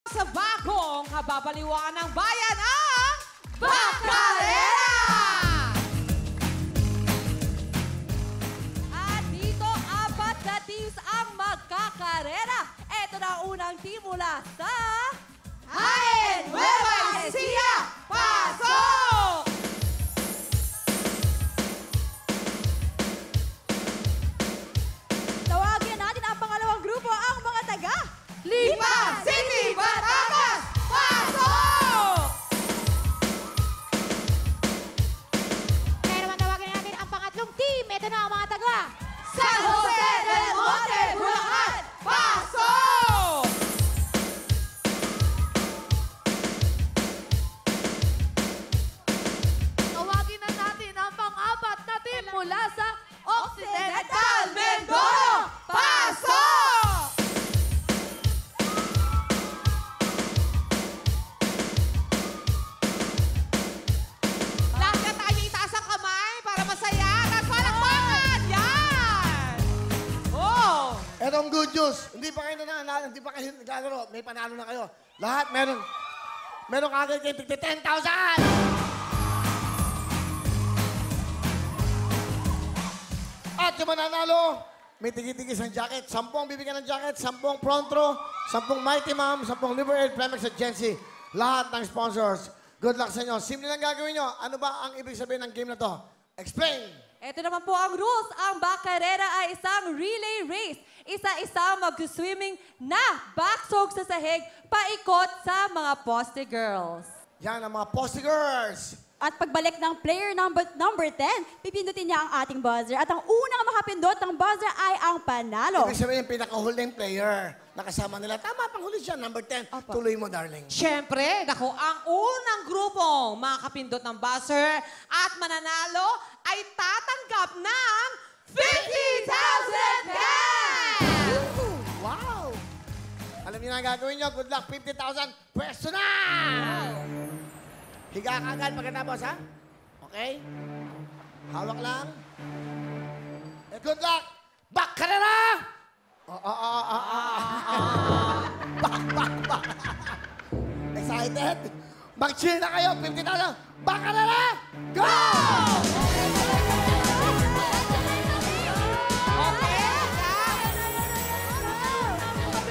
Sa bagong kababaliwan ng bayan ang Bacarera! At dito, 4 na teams ang magkakarera. Ito na ang unang team mula sa... Hain! Nueva Ecija! Pasok! Tawagin natin ang pangalawang grupo, ang mga taga... Lipa City, Batangas! Pasok! Kaya naman tawagin natin ang pangatlong team. Ito na ang mga taga... San Jose del Monte, Bulacan! Pasok! Tawagin na natin ang pang-apat na team mula sa Occidental Mindoro! Pasok! Lahat na tayo itaas ang kamay para masaya at palakpakan! Yan! Oh! Etong good news, hindi pa kayo hindi pa kayo naglalaro, may panalo na kayo. Lahat meron kagad kayo tigti 10,000! At yung mananalo, may tigi-tigis ang jacket. 10 bibigyan ng jacket, 10 front row, 10 Mighty Mom, 10 Liver Aid, Premex at Gency. Lahat ng sponsors. Good luck sa inyo. Simple lang gagawin nyo. Ano ba ang ibig sabihin ng game na to? Explain! Ito naman po ang rules. Ang Bacarera ay isang relay race. Isa-isa mag-swimming na backsog sa sahig, paikot sa mga poste girls. Yan ang mga Posty Girls. At pagbalik ng player number 10, pipindutin niya ang ating buzzer. At ang unang makapindot ng buzzer ay ang panalo. Ibig sabihin, yung pinakahuling player na kasama nila. Tama, panghuli siya, number 10. Opo. Tuloy mo, darling. Siyempre, dako, ang unang grupong makakapindot ng buzzer at mananalo ay tatanggap ng 50,000 cash! Wow! Alam niyo na ang gagawin niyo. Good luck, 50,000. Pwesto na! Higa ka agad pagkatapos, ha? Okay? Hawak lang. Good luck! Back ka na na! Back. Excited? Mag-cheer na kayo, 50,000. Back ka na na! Go!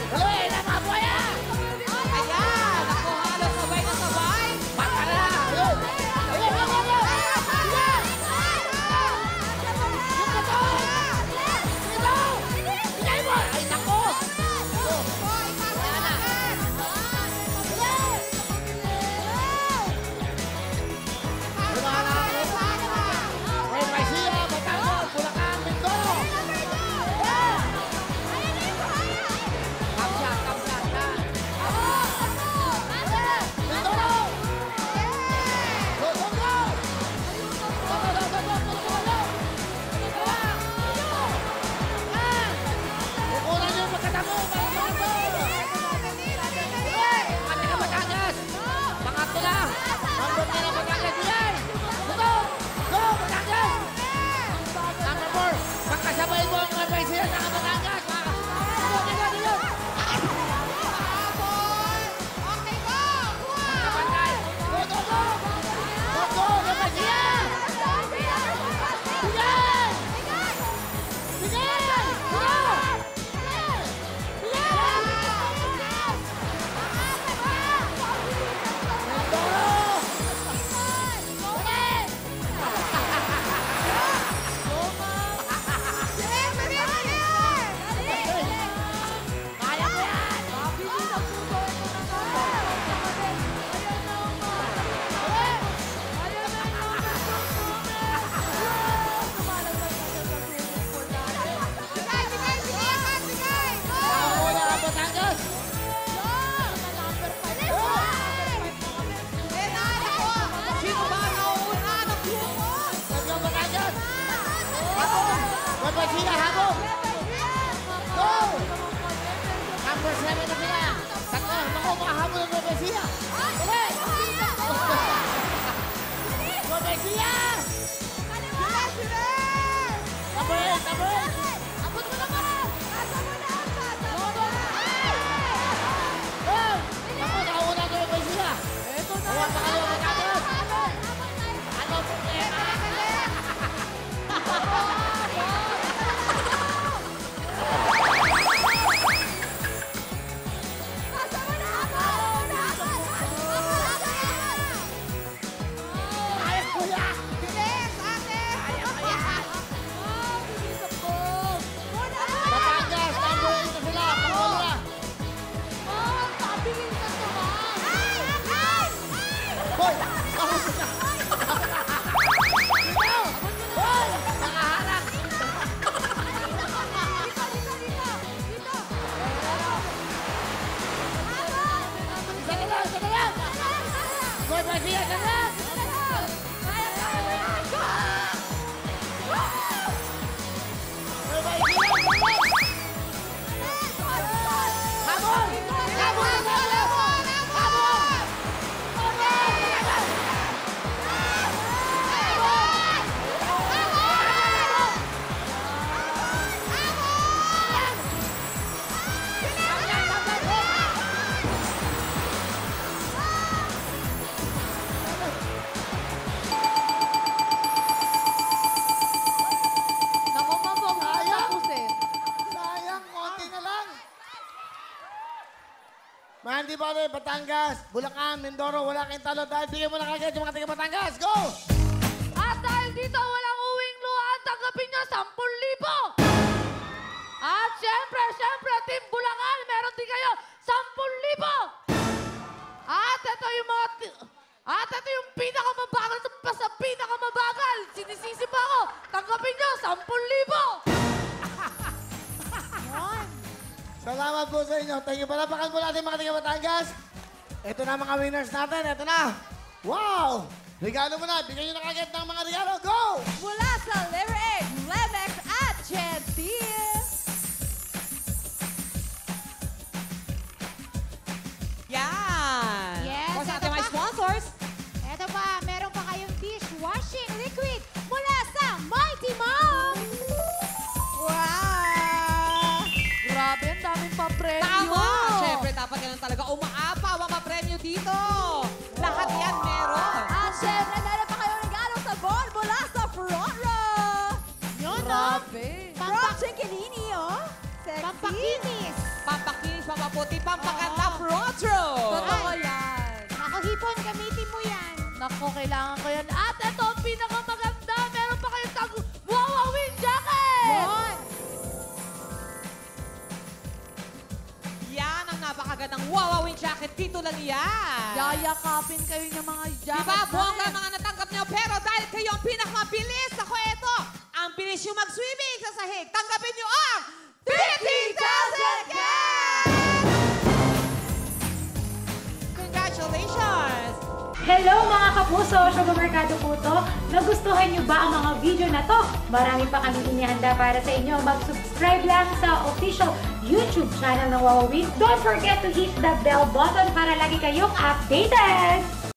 Tuloy na mga buhaya! Ayan! Ako halos sabay na sabay. Back ka na na! Sabay mo ang mga paisiya sa Kabatangas! Okay, go! Kapantay! Go! Go! Mga paisiya! Bigay! Bigay! Paisiya, habog! Go! Number 7 na sila. Tatlo, naku, makahabol ang paisiya. Ulit! Paisiya! Number 8! Abot mo naman! Pasa mo na! Pasa mo na! Go! Sia, dyan lang! Naku, mabong. Tapusin. Sayang, konti na lang. Mandy Bale, Batangas, Bulacan, Mindoro, wala kayong talo dahil bigyan mo na kagad yung mga taga Batangas. Go! At dahil dito walang uwing luhaan, tanggapin nyo 10,000! At syempre, Team Bulacan, meron din kayo 10,000! At ito yung mga... At ito yung pinakamabagal sa pinakamabagal. Sinisisi pa ako. Tanggapin nyo 10,000! Salamat po sa inyo. Thank you. Palapakan po natin mga taga Batangas. Ito na mga winners natin. Ito na. Wow! Regalo mo na. Bigyan nyo na kagad ng mga regalo. Go! Mula sa Liver Egg, Lemex at Chancy. Yan! Yes, O sa ito ating mga pa. sponsors. Eto pa, meron pa kayong dishwashing liquid mula sa Mighty Mom! Wow! Grabe, ang daming pa-premyo. Tama! Siyempre, dapat ganun talaga. Umaapaw ang mga premyo dito. Lahat yan meron. At syempre, meron pa kayong regalo sa ball mula sa Front Row. Yun, no? Grabe. Front Chiquilini, oh. Sexy. Pampakinis! Pampakinis, pampaputi, pampaganda, front row. Totoo yan. Ako, hipon, gamitin mo yan. Nako, kailangan ko yan. At ito ang pinakamaganda. Meron pa kayong Wawawin jacket! Yun! Yan ang napakagandang wawawin jacket. Dito lang yan. Yayakapin kayo ng mga jacket. Diba, buwang ang mga natanggap niyo. Pero dahil kayo ang pinakamabilis, ako ito, ang bilis yung mag-swimming sa sahig. Tanggapin niyo ang 50,000 cash! Congratulations! Hello mga kapuso! Sugar Mercado po to. Nagustuhan niyo ba ang mga video na to? Marami pa kami inihanda para sa inyo. Mag-subscribe lang sa official YouTube channel ng Wawawin. Don't forget to hit the bell button para lagi kayong updated!